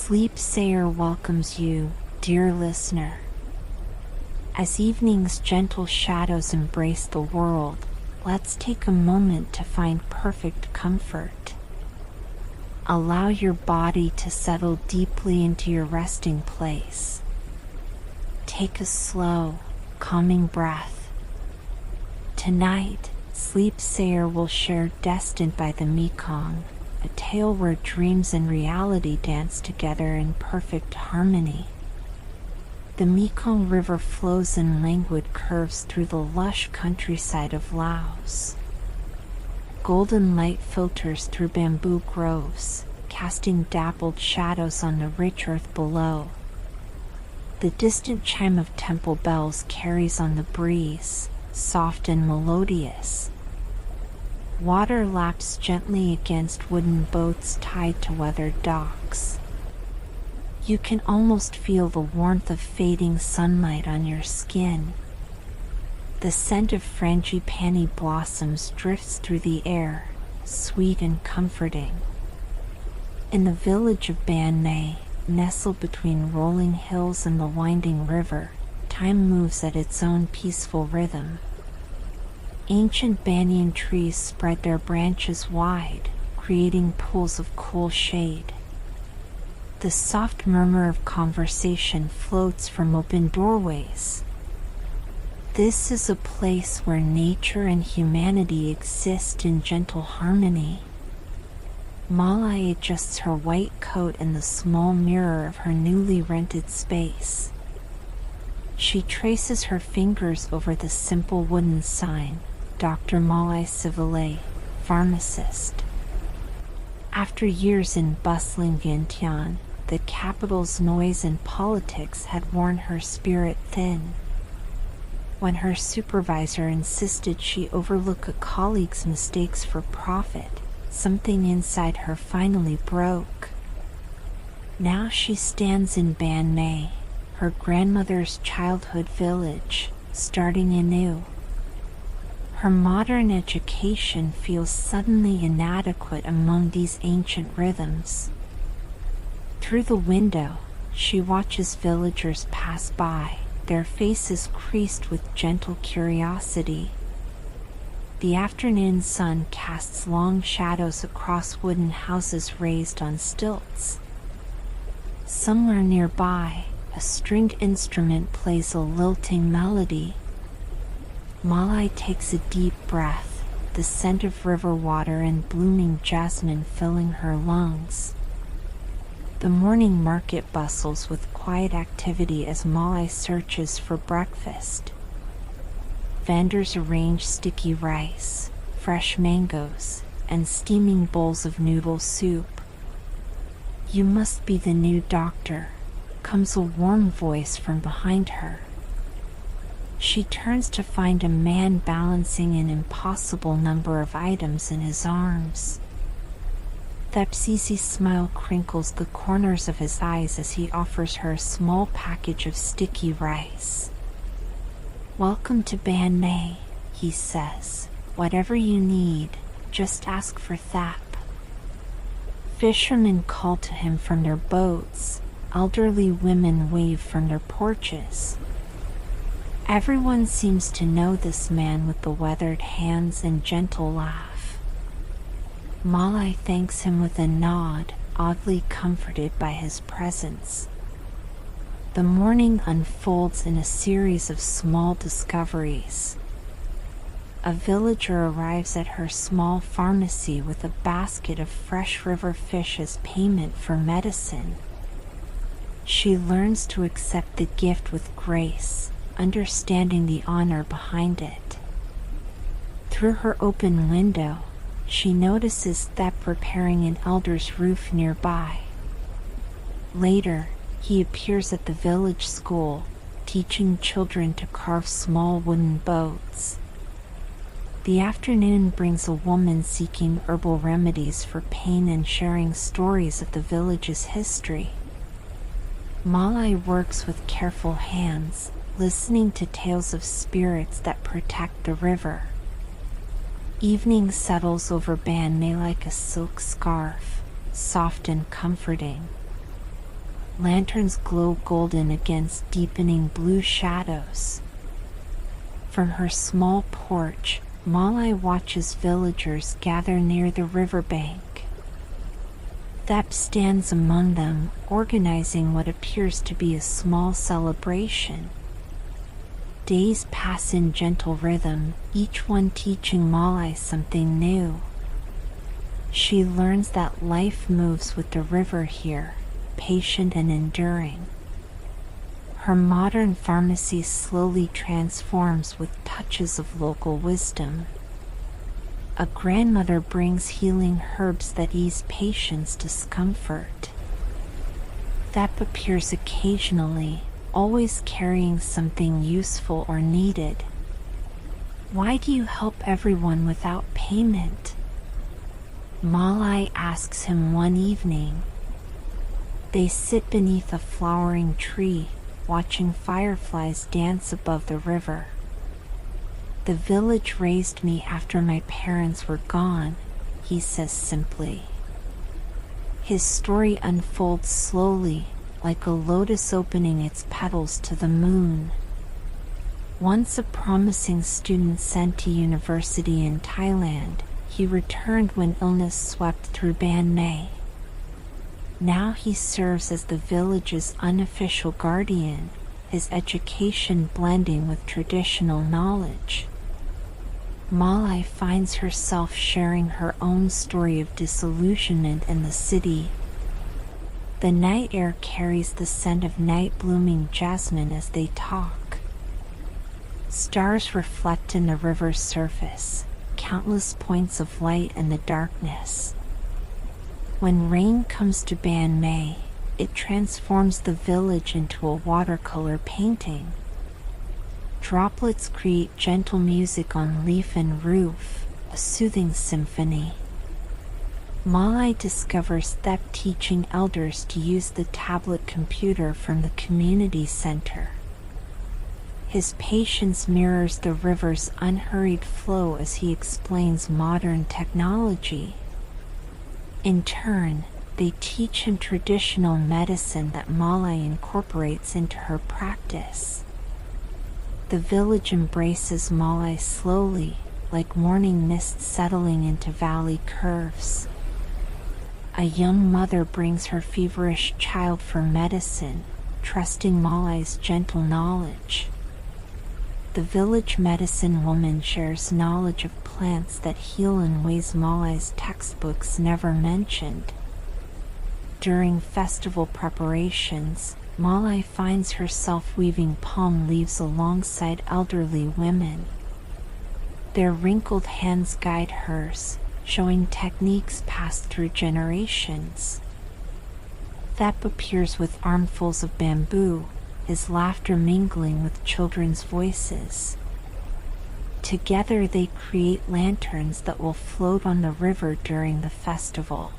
Sleep Sayer welcomes you, dear listener. As evening's gentle shadows embrace the world, let's take a moment to find perfect comfort. Allow your body to settle deeply into your resting place. Take a slow, calming breath. Tonight, Sleep Sayer will share Destined by the Mekong, a tale where dreams and reality dance together in perfect harmony. The Mekong River flows in languid curves through the lush countryside of Laos. Golden light filters through bamboo groves, casting dappled shadows on the rich earth below. The distant chime of temple bells carries on the breeze, soft and melodious. Water laps gently against wooden boats tied to weathered docks. You can almost feel the warmth of fading sunlight on your skin. The scent of frangipani blossoms drifts through the air, sweet and comforting. In the village of Ban Mei, nestled between rolling hills and the winding river, time moves at its own peaceful rhythm. Ancient banyan trees spread their branches wide, creating pools of cool shade. The soft murmur of conversation floats from open doorways. This is a place where nature and humanity exist in gentle harmony. Malai adjusts her white coat in the small mirror of her newly rented space. She traces her fingers over the simple wooden sign, Dr. Malai Civilay, pharmacist. After years in bustling Vientiane, the capital's noise and politics had worn her spirit thin. When her supervisor insisted she overlook a colleague's mistakes for profit, something inside her finally broke. Now she stands in Ban Mei, her grandmother's childhood village, starting anew. Her modern education feels suddenly inadequate among these ancient rhythms. Through the window, she watches villagers pass by, their faces creased with gentle curiosity. The afternoon sun casts long shadows across wooden houses raised on stilts. Somewhere nearby, a stringed instrument plays a lilting melody. Malai takes a deep breath, the scent of river water and blooming jasmine filling her lungs. The morning market bustles with quiet activity as Malai searches for breakfast. Vendors arrange sticky rice, fresh mangoes, and steaming bowls of noodle soup. "You must be the new doctor," comes a warm voice from behind her. She turns to find a man balancing an impossible number of items in his arms. Thep's easy smile crinkles the corners of his eyes as he offers her a small package of sticky rice. "Welcome to Ban Mei," he says. "Whatever you need, just ask for Thep." Fishermen call to him from their boats, elderly women wave from their porches. Everyone seems to know this man with the weathered hands and gentle laugh. Malai thanks him with a nod, oddly comforted by his presence. The morning unfolds in a series of small discoveries. A villager arrives at her small pharmacy with a basket of fresh river fish as payment for medicine. She learns to accept the gift with grace, understanding the honor behind it. Through her open window, she notices Thep repairing an elder's roof nearby. Later, he appears at the village school, teaching children to carve small wooden boats. The afternoon brings a woman seeking herbal remedies for pain and sharing stories of the village's history. Malai works with careful hands, listening to tales of spirits that protect the river. Evening settles over Ban Mei like a silk scarf, soft and comforting. Lanterns glow golden against deepening blue shadows. From her small porch, Malai watches villagers gather near the riverbank. Thep stands among them, organizing what appears to be a small celebration. Days pass in gentle rhythm, each one teaching Malai something new. She learns that life moves with the river here, patient and enduring. Her modern pharmacy slowly transforms with touches of local wisdom. A grandmother brings healing herbs that ease patients' discomfort. Thep appears occasionally, always carrying something useful or needed. Why do you help everyone without payment? Malai asks him one evening. They sit beneath a flowering tree, watching fireflies dance above the river. The village raised me after my parents were gone, he says simply. His story unfolds slowly, like a lotus opening its petals to the moon. Once a promising student sent to university in Thailand, he returned when illness swept through Ban Mei. Now he serves as the village's unofficial guardian, his education blending with traditional knowledge. Malai finds herself sharing her own story of disillusionment in the city. The night air carries the scent of night-blooming jasmine as they talk. Stars reflect in the river's surface, countless points of light in the darkness. When rain comes to Ban Mei, it transforms the village into a watercolor painting. Droplets create gentle music on leaf and roof, a soothing symphony. Malai discovers Thep teaching elders to use the tablet computer from the community center. His patience mirrors the river's unhurried flow as he explains modern technology. In turn, they teach him traditional medicine that Malai incorporates into her practice. The village embraces Malai slowly, like morning mist settling into valley curves. A young mother brings her feverish child for medicine, trusting Malai's gentle knowledge. The village medicine woman shares knowledge of plants that heal in ways Malai's textbooks never mentioned. During festival preparations, Malai finds herself weaving palm leaves alongside elderly women. Their wrinkled hands guide hers, showing techniques passed through generations. Thep appears with armfuls of bamboo, his laughter mingling with children's voices. Together they create lanterns that will float on the river during the festival.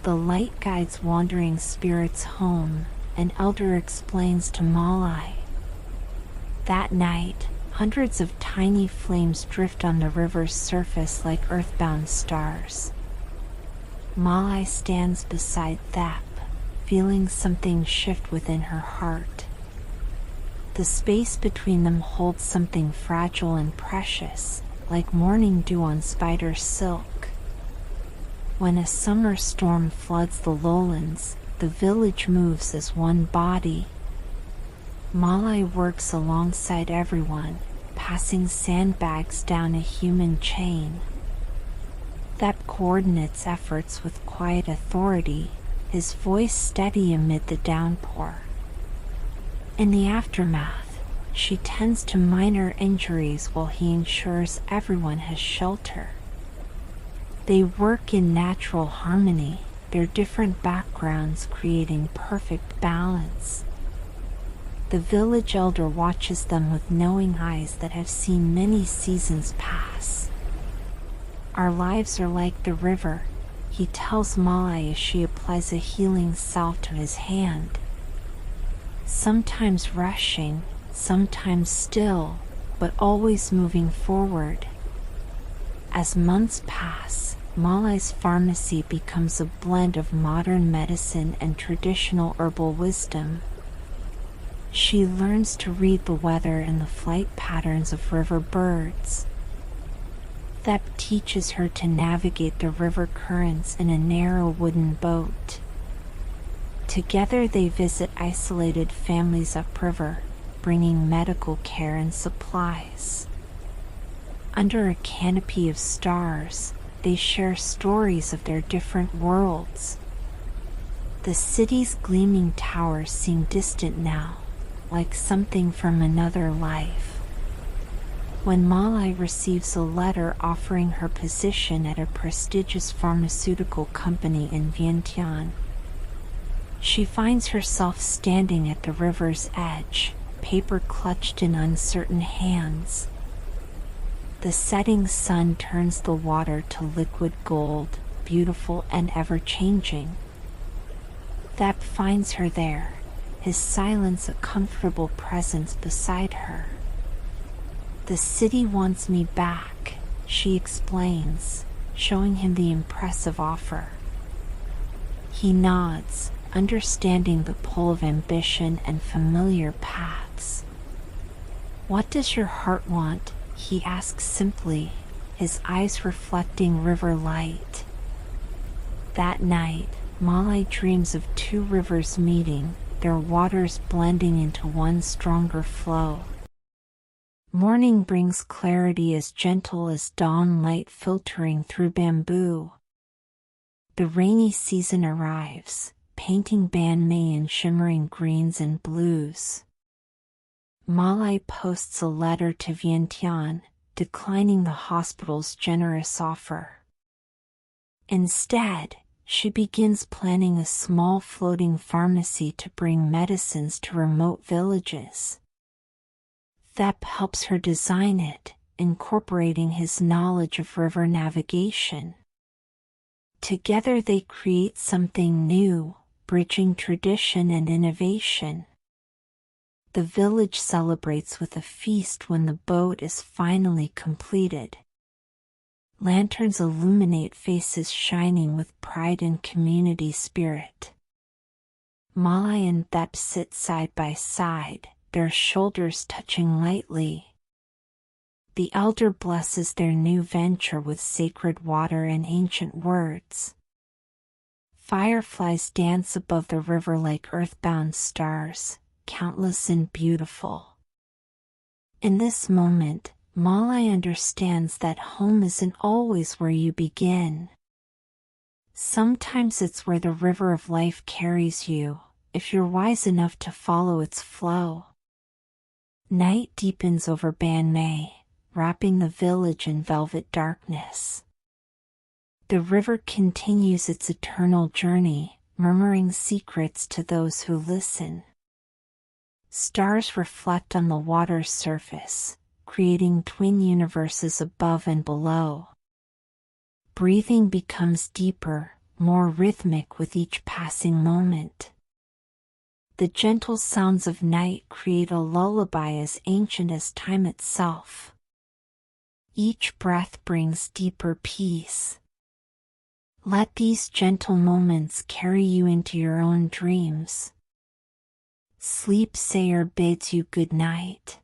The light guides wandering spirits home, an elder explains to Malai. That night, hundreds of tiny flames drift on the river's surface like earthbound stars. Malai stands beside Thep, feeling something shift within her heart. The space between them holds something fragile and precious, like morning dew on spider silk. When a summer storm floods the lowlands, the village moves as one body. Malai works alongside everyone, passing sandbags down a human chain. Thep coordinates efforts with quiet authority, his voice steady amid the downpour. In the aftermath, she tends to minor injuries while he ensures everyone has shelter. They work in natural harmony, their different backgrounds creating perfect balance. The village elder watches them with knowing eyes that have seen many seasons pass. Our lives are like the river, he tells Malai as she applies a healing salve to his hand. Sometimes rushing, sometimes still, but always moving forward. As months pass, Malai's pharmacy becomes a blend of modern medicine and traditional herbal wisdom. She learns to read the weather and the flight patterns of river birds. Thep teaches her to navigate the river currents in a narrow wooden boat. Together they visit isolated families upriver, bringing medical care and supplies. Under a canopy of stars, they share stories of their different worlds. The city's gleaming towers seem distant now, like something from another life. When Malai receives a letter offering her position at a prestigious pharmaceutical company in Vientiane, she finds herself standing at the river's edge, paper clutched in uncertain hands. The setting sun turns the water to liquid gold, beautiful and ever-changing. Thep finds her there, his silence a comfortable presence beside her. "The city wants me back," she explains, showing him the impressive offer. He nods, understanding the pull of ambition and familiar paths. "What does your heart want?" he asks simply, his eyes reflecting river light. That night, Malai dreams of two rivers meeting, their waters blending into one stronger flow. Morning brings clarity as gentle as dawn light filtering through bamboo. The rainy season arrives, painting Ban Mei in shimmering greens and blues. Malai posts a letter to Vientiane, declining the hospital's generous offer. Instead, she begins planning a small floating pharmacy to bring medicines to remote villages. Thep helps her design it, incorporating his knowledge of river navigation. Together they create something new, bridging tradition and innovation. The village celebrates with a feast when the boat is finally completed. Lanterns illuminate faces shining with pride and community spirit. Malai and Thep sit side by side, their shoulders touching lightly. The elder blesses their new venture with sacred water and ancient words. Fireflies dance above the river like earthbound stars, countless and beautiful. In this moment, Malai understands that home isn't always where you begin. Sometimes it's where the river of life carries you, if you're wise enough to follow its flow. Night deepens over Ban Mei, wrapping the village in velvet darkness. The river continues its eternal journey, murmuring secrets to those who listen. Stars reflect on the water's surface, creating twin universes above and below. Breathing becomes deeper, more rhythmic with each passing moment. The gentle sounds of night create a lullaby as ancient as time itself. Each breath brings deeper peace. Let these gentle moments carry you into your own dreams. Sleep Sayer bids you good night.